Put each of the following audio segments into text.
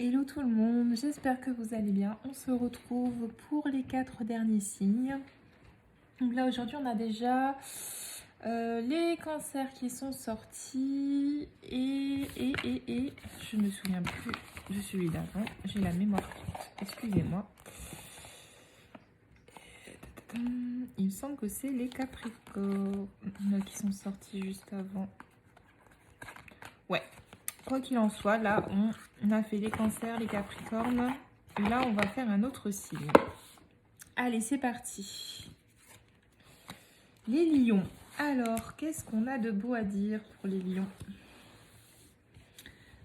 Hello tout le monde, j'espère que vous allez bien. On se retrouve pour les 4 derniers signes. Donc là aujourd'hui on a déjà les cancers qui sont sortis et je ne me souviens plus de celui d'avant, j'ai la mémoire courte, excusez-moi. Il me semble que c'est les Capricornes qui sont sortis juste avant. Ouais, quoi qu'il en soit, là on a fait les cancers, les Capricornes. Là on va faire un autre signe. Allez, c'est parti. Les lions. Alors, qu'est-ce qu'on a de beau à dire pour les lions?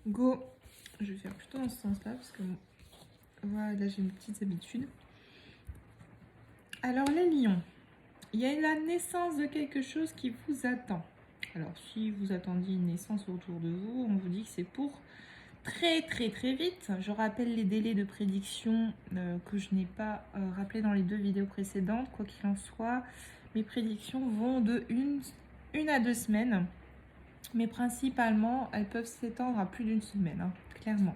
Go. Je vais faire plutôt dans ce sens-là, parce que voilà, là j'ai mes petites habitudes. Alors, les lions, il y a la naissance de quelque chose qui vous attend. Alors, si vous attendiez une naissance autour de vous, on vous dit que c'est pour très vite. Je rappelle les délais de prédiction que je n'ai pas rappelé dans les 2 vidéos précédentes. Quoi qu'il en soit, mes prédictions vont de 1 à 2 semaines. Mais principalement, elles peuvent s'étendre à plus d'1 semaine, hein, clairement.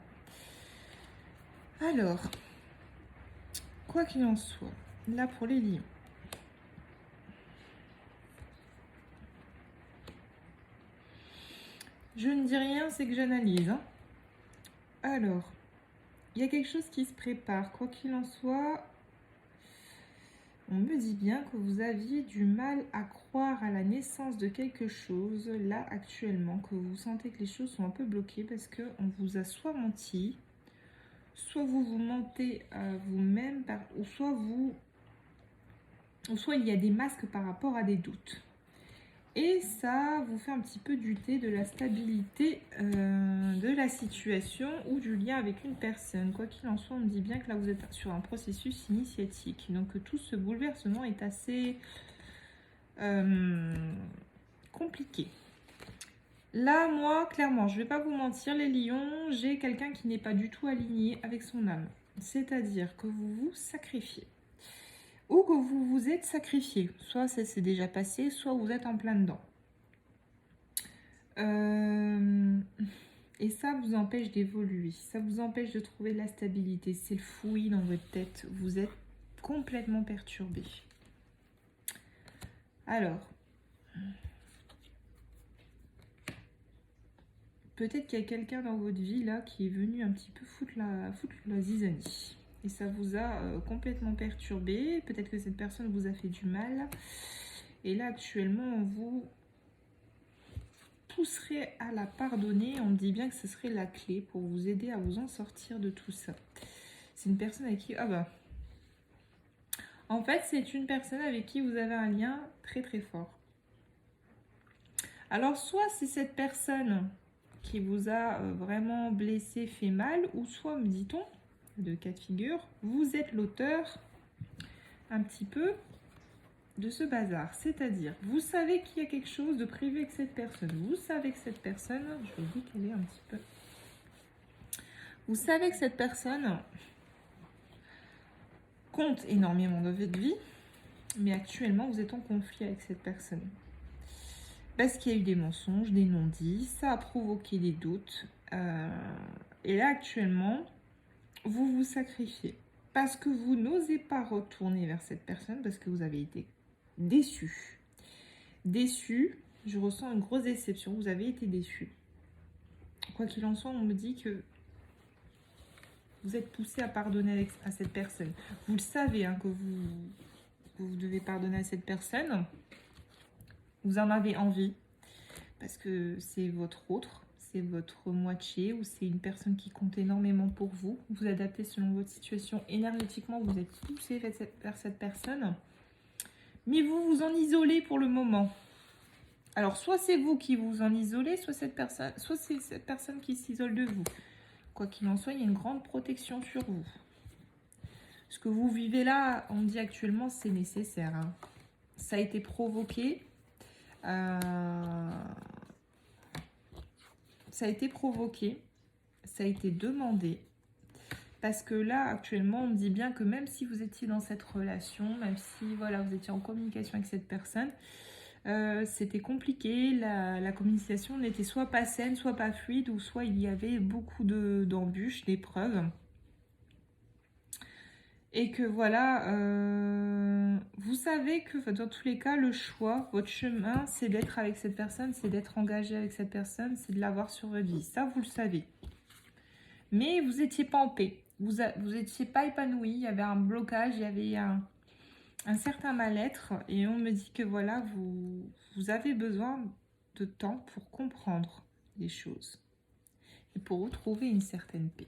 Alors, quoi qu'il en soit, là pour les lions. Je ne dis rien, c'est que j'analyse. Hein. Alors, il y a quelque chose qui se prépare. Quoi qu'il en soit, on me dit bien que vous aviez du mal à croire à la naissance de quelque chose, là, actuellement, que vous sentez que les choses sont un peu bloquées parce qu'on vous a soit menti, soit vous vous mentez à vous-même, ou soit il y a des masques par rapport à des doutes. Et ça vous fait un petit peu douter de la stabilité de la situation ou du lien avec une personne. Quoi qu'il en soit, on me dit bien que là vous êtes sur un processus initiatique. Donc tout ce bouleversement est assez compliqué. Là, moi, clairement, je ne vais pas vous mentir, les lions, j'ai quelqu'un qui n'est pas du tout aligné avec son âme. C'est-à-dire que vous vous sacrifiez. Ou que vous vous êtes sacrifié. Soit ça s'est déjà passé, soit vous êtes en plein dedans. Et ça vous empêche d'évoluer. Ça vous empêche de trouver de la stabilité. C'est le fouillis dans votre tête. Vous êtes complètement perturbé. Alors, peut-être qu'il y a quelqu'un dans votre vie là qui est venu un petit peu foutre la zizanie. Et ça vous a complètement perturbé. Peut-être que cette personne vous a fait du mal. Et là, actuellement, on vous pousserait à la pardonner. On me dit bien que ce serait la clé pour vous aider à vous en sortir de tout ça. C'est une personne avec qui... Ah bah... En fait, c'est une personne avec qui vous avez un lien très fort. Alors, soit c'est cette personne qui vous a vraiment blessé, fait mal, ou soit, me dit-on, de cas de figure, vous êtes l'auteur un petit peu de ce bazar. C'est-à-dire, vous savez qu'il y a quelque chose de prévu avec cette personne. Vous savez que cette personne, je vais décaler un petit peu. Vous savez que cette personne compte énormément dans votre vie, mais actuellement, vous êtes en conflit avec cette personne. Parce qu'il y a eu des mensonges, des non-dits, ça a provoqué des doutes. Et là, actuellement, vous vous sacrifiez. Parce que vous n'osez pas retourner vers cette personne, parce que vous avez été déçu. Déçu, je ressens une grosse déception, vous avez été déçu. Quoi qu'il en soit, on me dit que vous êtes poussé à pardonner à cette personne. Vous le savez hein, que vous devez pardonner à cette personne. Vous en avez envie, parce que c'est votre autre, c'est votre moitié, ou c'est une personne qui compte énormément pour vous. Vous adaptez selon votre situation énergétiquement, vous êtes poussé vers cette personne. Mais vous vous en isolez pour le moment. Alors, soit c'est vous qui vous en isolez, soit c'est cette personne qui s'isole de vous. Quoi qu'il en soit, il y a une grande protection sur vous. Ce que vous vivez là, on dit actuellement, c'est nécessaire. Hein. Ça a été provoqué. Ça a été provoqué. Ça a été demandé. Parce que là, actuellement, on me dit bien que même si vous étiez dans cette relation, même si voilà, vous étiez en communication avec cette personne, C'était compliqué, la communication n'était soit pas saine, soit pas fluide, ou soit il y avait beaucoup d'embûches, d'épreuves. Et que voilà, vous savez que dans tous les cas, le choix, votre chemin, c'est d'être avec cette personne, c'est d'être engagé avec cette personne, c'est de l'avoir sur votre vie. Ça, vous le savez. Mais vous n'étiez pas en paix. Vous n'étiez pas épanoui, il y avait un blocage, il y avait un certain mal-être. Et on me dit que voilà, vous avez besoin de temps pour comprendre les choses. Et pour retrouver une certaine paix.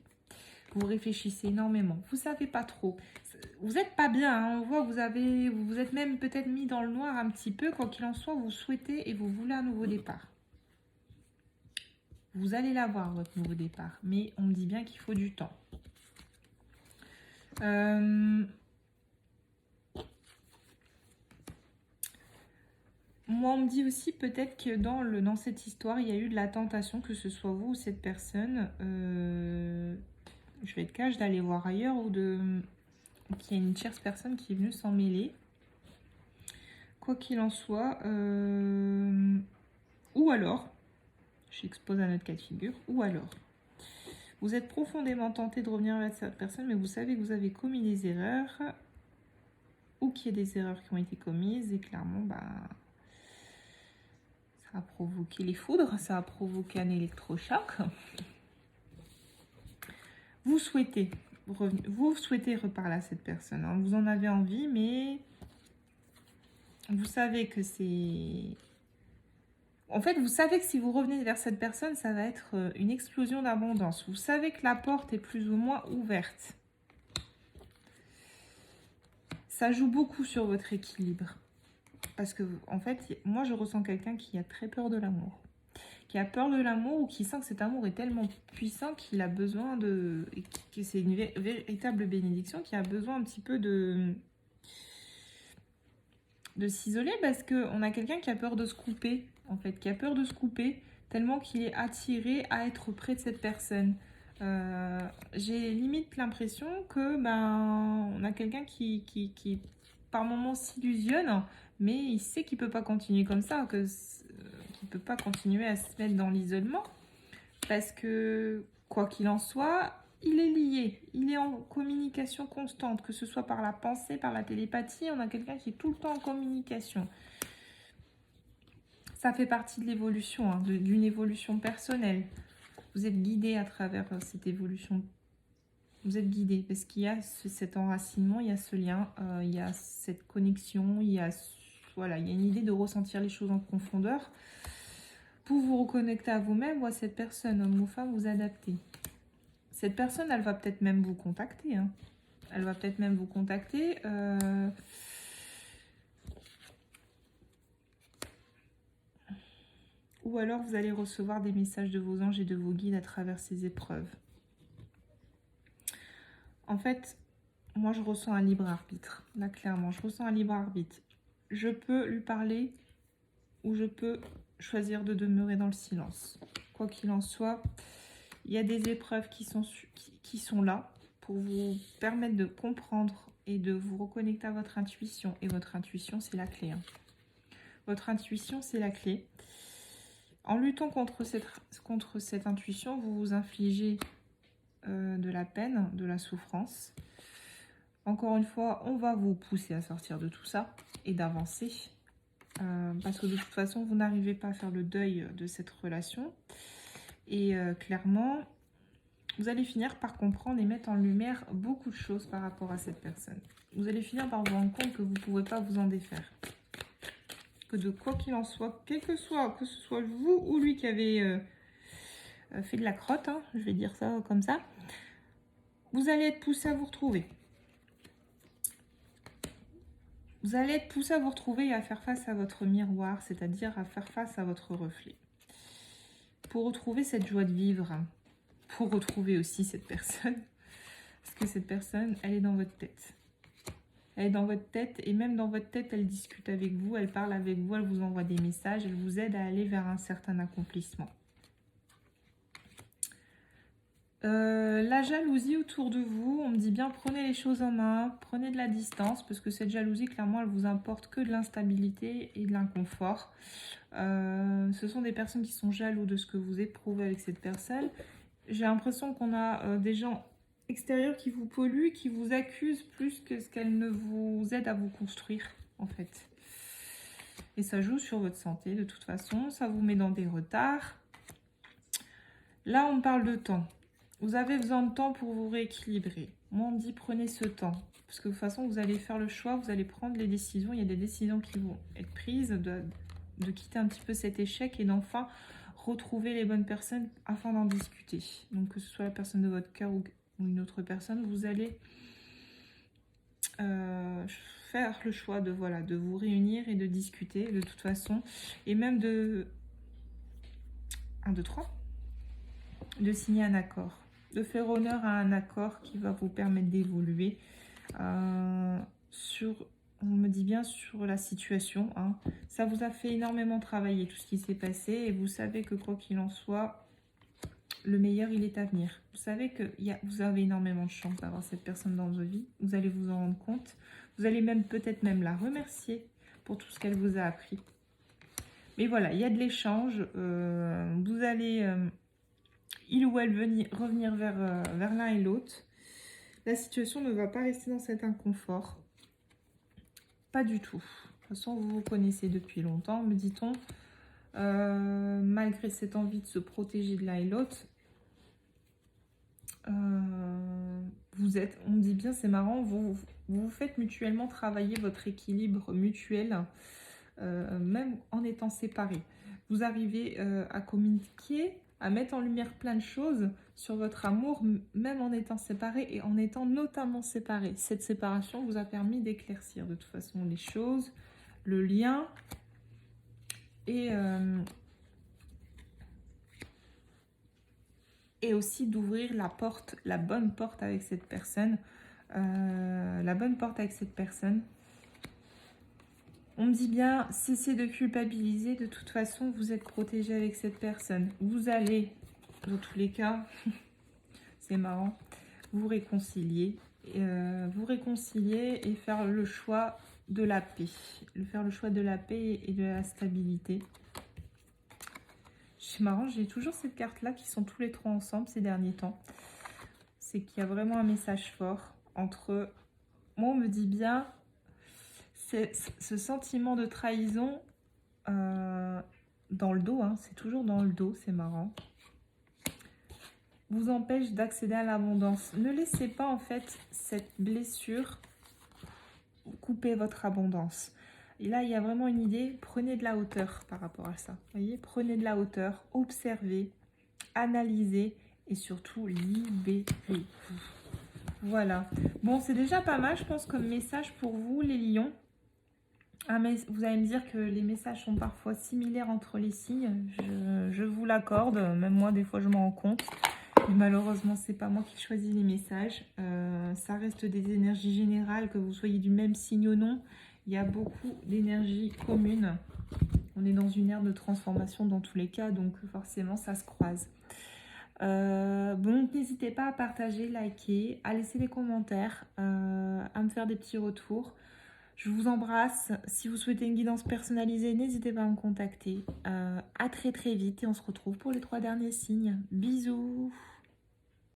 Vous réfléchissez énormément. Vous savez pas trop. Vous n'êtes pas bien. Hein. On voit que vous êtes même peut-être mis dans le noir un petit peu. Quoi qu'il en soit, vous souhaitez et vous voulez un nouveau départ. Vous allez l'avoir, votre nouveau départ. Mais on me dit bien qu'il faut du temps. Moi, on me dit aussi peut-être que dans cette histoire, il y a eu de la tentation, que ce soit vous ou cette personne. Je vais être cash d'aller voir ailleurs ou qu'il y a une tierce personne qui est venue s'en mêler. Quoi qu'il en soit, ou alors, j'expose un autre cas de figure, ou alors, vous êtes profondément tenté de revenir vers cette personne, mais vous savez que vous avez commis des erreurs, ou qu'il y a des erreurs qui ont été commises, et clairement, ça a provoqué les foudres, ça a provoqué un électrochoc. Vous souhaitez reparler à cette personne, hein. Vous en avez envie, mais vous savez que c'est... En fait, vous savez que si vous revenez vers cette personne, ça va être une explosion d'abondance. Vous savez que la porte est plus ou moins ouverte. Ça joue beaucoup sur votre équilibre. Parce que, en fait, moi, je ressens quelqu'un qui a très peur de l'amour. Qui a peur de l'amour ou qui sent que cet amour est tellement puissant qu'il a besoin de... que c'est une véritable bénédiction, qui a besoin un petit peu de s'isoler, parce qu'on a quelqu'un qui a peur de se couper, en fait, qui a peur de se couper, tellement qu'il est attiré à être près de cette personne. J'ai limite l'impression que on a quelqu'un qui par moments s'illusionne, mais il sait qu'il peut pas continuer comme ça, qu'il peut pas continuer à se mettre dans l'isolement, parce que quoi qu'il en soit, il est lié, il est en communication constante, que ce soit par la pensée, par la télépathie. On a quelqu'un qui est tout le temps en communication. Ça fait partie de l'évolution, hein, d'une évolution personnelle. Vous êtes guidé à travers cette évolution. Vous êtes guidé parce qu'il y a cet enracinement, il y a ce lien, il y a cette connexion, voilà, il y a une idée de ressentir les choses en profondeur pour vous reconnecter à vous-même ou à cette personne, homme ou femme, vous adapter. Cette personne, elle va peut-être même vous contacter. Hein. Elle va peut-être même vous contacter. Ou alors, vous allez recevoir des messages de vos anges et de vos guides à travers ces épreuves. En fait, moi, je ressens un libre arbitre. Là, clairement, je ressens un libre arbitre. Je peux lui parler ou je peux choisir de demeurer dans le silence. Quoi qu'il en soit, il y a des épreuves qui sont là pour vous permettre de comprendre et de vous reconnecter à votre intuition. Et votre intuition, c'est la clé. Hein. Votre intuition, c'est la clé. En luttant contre cette intuition, vous vous infligez de la peine, de la souffrance. Encore une fois, on va vous pousser à sortir de tout ça et d'avancer. Parce que de toute façon, vous n'arrivez pas à faire le deuil de cette relation. Et clairement, vous allez finir par comprendre et mettre en lumière beaucoup de choses par rapport à cette personne. Vous allez finir par vous rendre compte que vous ne pouvez pas vous en défaire. Que de quoi qu'il en soit, que ce soit vous ou lui qui avez fait de la crotte, hein, je vais dire ça comme ça, vous allez être poussé à vous retrouver. Vous allez être poussé à vous retrouver et à faire face à votre miroir, c'est-à-dire à faire face à votre reflet. Pour retrouver cette joie de vivre, pour retrouver aussi cette personne, parce que cette personne, elle est dans votre tête. Elle est dans votre tête et même dans votre tête, elle discute avec vous, elle parle avec vous, elle vous envoie des messages, elle vous aide à aller vers un certain accomplissement. La jalousie autour de vous, on me dit bien prenez les choses en main, prenez de la distance, parce que cette jalousie, clairement, elle vous importe que de l'instabilité et de l'inconfort. Ce sont des personnes qui sont jaloux de ce que vous éprouvez avec cette personne. J'ai l'impression qu'on a des gens extérieurs qui vous polluent, qui vous accusent plus que ce qu'elles ne vous aident à vous construire, en fait. Et ça joue sur votre santé, de toute façon. Ça vous met dans des retards. Là, on parle de temps. Vous avez besoin de temps pour vous rééquilibrer. Moi, on me dit prenez ce temps. Parce que de toute façon, vous allez faire le choix, vous allez prendre les décisions. Il y a des décisions qui vont être prises, de quitter un petit peu cet échec et d'enfin retrouver les bonnes personnes afin d'en discuter. Donc, que ce soit la personne de votre cœur ou une autre personne, vous allez faire le choix de, voilà, de vous réunir et de discuter de toute façon. Et même de 1, 2, 3, de signer un accord, de faire honneur à un accord qui va vous permettre d'évoluer sur, on me dit bien, sur la situation. Hein. Ça vous a fait énormément travailler tout ce qui s'est passé et vous savez que quoi qu'il en soit, le meilleur, il est à venir. Vous savez que vous avez énormément de chance d'avoir cette personne dans votre vie. Vous allez vous en rendre compte. Vous allez même peut-être même la remercier pour tout ce qu'elle vous a appris. Mais voilà, il y a de l'échange. Vous allez, il ou elle, revenir vers l'un et l'autre. La situation ne va pas rester dans cet inconfort. Pas du tout. De toute façon, vous vous connaissez depuis longtemps, me dit-on. Malgré cette envie de se protéger de l'un et l'autre, on me dit bien, c'est marrant, vous faites mutuellement travailler votre équilibre mutuel, même en étant séparés. Vous arrivez à communiquer, à mettre en lumière plein de choses sur votre amour, même en étant séparés et en étant notamment séparés. Cette séparation vous a permis d'éclaircir de toute façon les choses, le lien et aussi d'ouvrir la porte, la bonne porte avec cette personne. On me dit bien, cessez de culpabiliser, de toute façon, vous êtes protégé avec cette personne. Vous allez, dans tous les cas, c'est marrant, vous réconcilier et faire le choix de la paix. Faire le choix de la paix et de la stabilité. C'est marrant, j'ai toujours cette carte-là qui sont tous les trois ensemble ces derniers temps. C'est qu'il y a vraiment un message fort entre... Moi, on me dit bien, ce sentiment de trahison dans le dos, hein, c'est toujours dans le dos, c'est marrant, vous empêche d'accéder à l'abondance. Ne laissez pas, en fait, cette blessure couper votre abondance. Et là, il y a vraiment une idée, prenez de la hauteur par rapport à ça. Vous voyez, prenez de la hauteur, observez, analysez et surtout libérez-vous. Voilà. Bon, c'est déjà pas mal, je pense, comme message pour vous, les lions. Ah, mais vous allez me dire que les messages sont parfois similaires entre les signes. Je vous l'accorde. Même moi, des fois, je m'en rends compte. Mais malheureusement, c'est pas moi qui choisis les messages. Ça reste des énergies générales, que vous soyez du même signe ou non. Il y a beaucoup d'énergie commune. On est dans une ère de transformation dans tous les cas, donc forcément, ça se croise. Bon, n'hésitez pas à partager, liker, à laisser des commentaires, à me faire des petits retours. Je vous embrasse. Si vous souhaitez une guidance personnalisée, n'hésitez pas à me contacter. À très très vite et on se retrouve pour les 3 derniers signes. Bisous!